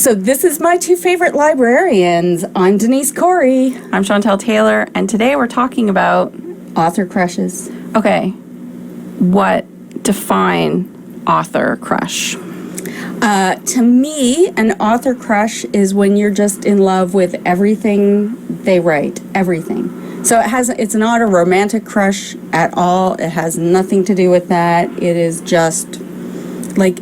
So this is my two favorite librarians. I'm Denise Corey. I'm Chantel Taylor, and today we're talking about... Author crushes. Okay, what define author crush? To me, an author crush is when you're just in love with everything they write, everything. So it's not a romantic crush at all. It has nothing to do with that. It is just like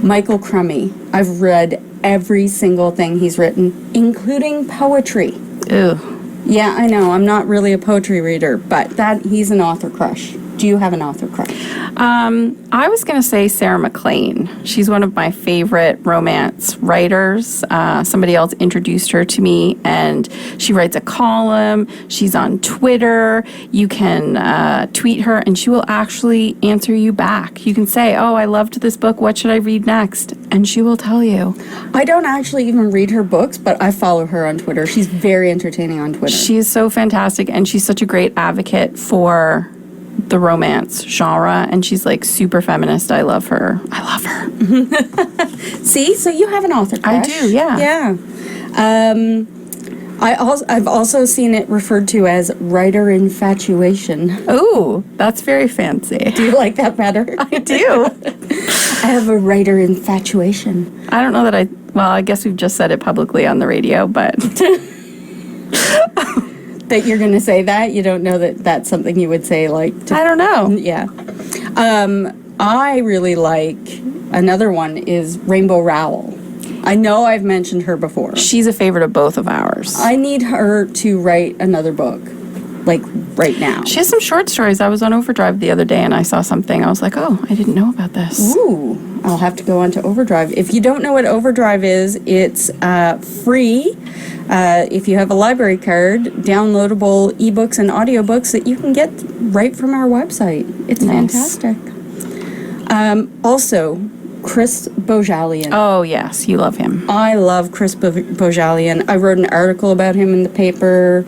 Michael Crummy. I've read every single thing he's written, including poetry. Ew. Yeah, I know. I'm not really a poetry reader, but he's an author crush. Do you have an author crush? I was going to say Sarah MacLean. She's one of my favorite romance writers. Somebody else introduced her to me, and she writes a column. She's on Twitter. You can tweet her, and she will actually answer you back. You can say, oh, I loved this book. What should I read next? And she will tell you. I don't actually even read her books, but I follow her on Twitter. She's very entertaining on Twitter. She is so fantastic, and she's such a great advocate for the romance genre, and she's like super feminist. I love her. See, so you have an author crush. I do, yeah. I've also seen it referred to as writer infatuation. Oh, that's very fancy. Do you like that better? I do. I have a writer infatuation. I don't know that I guess we've just said it publicly on the radio, but that you're going to say that? You don't know that that's something you would say, like... I don't know. Yeah. I really like... Another one is Rainbow Rowell. I know I've mentioned her before. She's a favorite of both of ours. I need her to write another book, like, right now. She has some short stories. I was on Overdrive the other day, and I saw something. I was like, oh, I didn't know about this. Ooh, I'll have to go on to Overdrive. If you don't know what Overdrive is, it's free. If you have a library card, downloadable ebooks and audiobooks that you can get right from our website. It's nice. Fantastic. Also, Chris Bojalian. Oh, yes. You love him. I love Chris Bojalian. I wrote an article about him in the paper.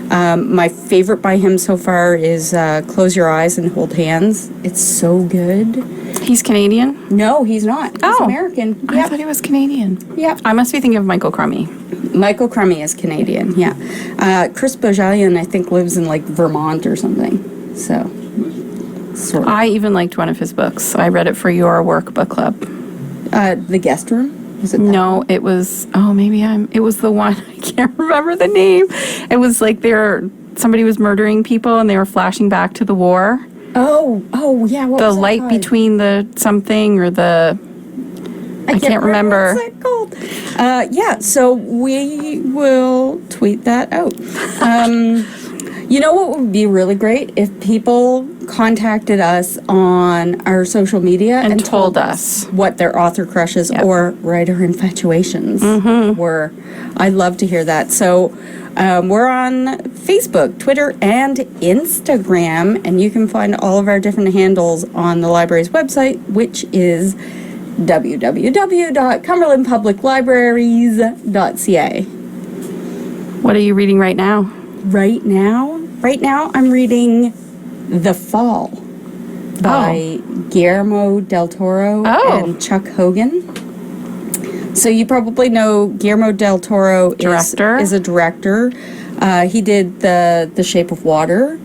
My favorite by him so far is Close Your Eyes and Hold Hands. It's so good. He's Canadian? No, he's not. He's American. I thought he was Canadian. Yeah. I must be thinking of Michael Crummy. Michael Crummy is Canadian, yeah. Chris Bojalian, I think, lives in, like, Vermont or something. So, sort of. I even liked one of his books. I read it for your work book club. The Guest Room? Was it that No, one? it was, it was the one, I can't remember the name. It was like somebody was murdering people and they were flashing back to the war. Oh, yeah, what the was that light called? between the something or the... I can't remember. What's that called? Yeah, so we will tweet that out. You know what would be really great? If people contacted us on our social media and told us what their author crushes or writer infatuations were. I'd love to hear that. So we're on Facebook, Twitter, and Instagram, and you can find all of our different handles on the library's website, which is www.cumberlandpubliclibraries.ca. What are you reading right now? Right now, I'm reading The Fall by Guillermo del Toro and Chuck Hogan. So you probably know Guillermo del Toro is a director. He did The Shape of Water.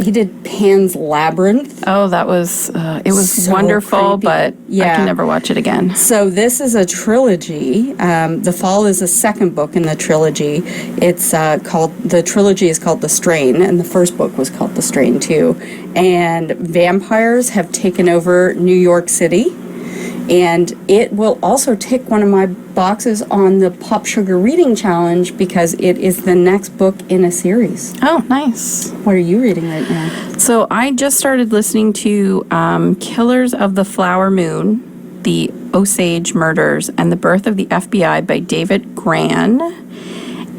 He did Pan's Labyrinth. Oh, that was, it was So wonderful, creepy. but I can never watch it again. So this is a trilogy. The Fall is the second book in the trilogy. It's the trilogy is called The Strain, and the first book was called The Strain too. And vampires have taken over New York City. And it will also tick one of my boxes on the Pop Sugar Reading Challenge because it is the next book in a series. Oh, nice. What are you reading right now? So I just started listening to Killers of the Flower Moon, The Osage Murders, and the Birth of the FBI by David Gran.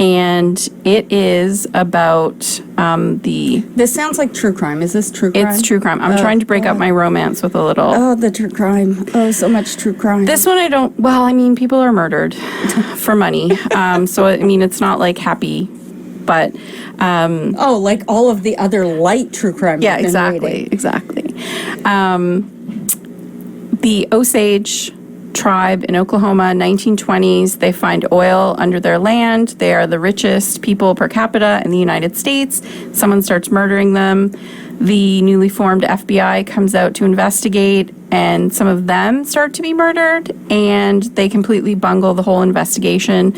And it is about This sounds like true crime. Is this true crime? It's true crime. I'm trying to break up my romance with a little... Oh, the true crime. Oh, so much true crime. This one I don't... Well, I mean, people are murdered for money. So, I mean, it's not, like, happy, but... like all of the other light true crime. Yeah, you've been reading. exactly. The Osage tribe in Oklahoma, 1920s. They find oil under their land. They are the richest people per capita in the United States. Someone starts murdering them. The newly formed FBI comes out to investigate, and some of them start to be murdered, and they completely bungle the whole investigation.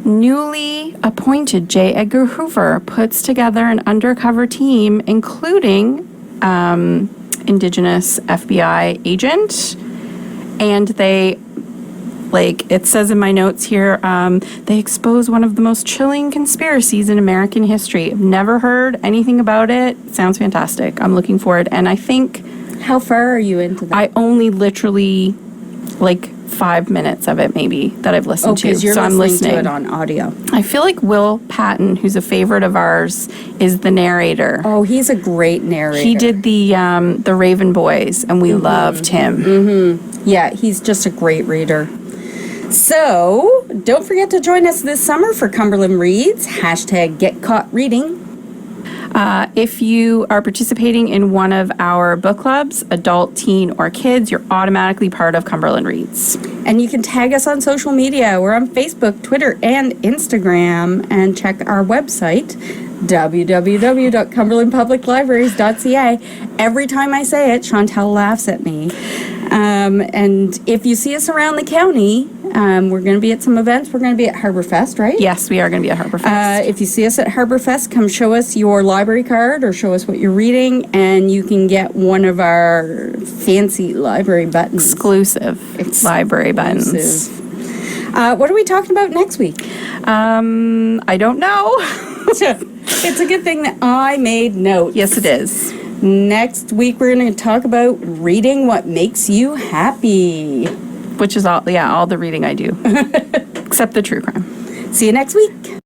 Newly appointed J. Edgar Hoover puts together an undercover team, including Indigenous FBI agent, and they, like it says in my notes here, they expose one of the most chilling conspiracies in American history. I've never heard anything about it. Sounds fantastic. I'm looking forward, and I think... How far are you into that? I only literally, like, 5 minutes of it, maybe, that I've listened to. Because you're so I'm listening to it on audio. I feel like Will Patton, who's a favorite of ours, is the narrator. Oh, he's a great narrator. He did the Raven Boys, and we loved him. Yeah, he's just a great reader. So, don't forget to join us this summer for Cumberland Reads, #GetCaughtReading. If you are participating in one of our book clubs, adult, teen, or kids, you're automatically part of Cumberland Reads. And you can tag us on social media. We're on Facebook, Twitter, and Instagram. And check our website, www.cumberlandpubliclibraries.ca. Every time I say it, Chantel laughs at me. And if you see us around the county, we're going to be at some events. We're going to be at Harborfest, right? Yes, we are going to be at Harborfest. If you see us at Harborfest, come show us your library card or show us what you're reading, and you can get one of our fancy library buttons. Exclusive library buttons. What are we talking about next week? I don't know. It's a good thing that I made notes. Yes, it is. Next week, we're going to talk about reading what makes you happy. Which is all the reading I do. Except the true crime. See you next week.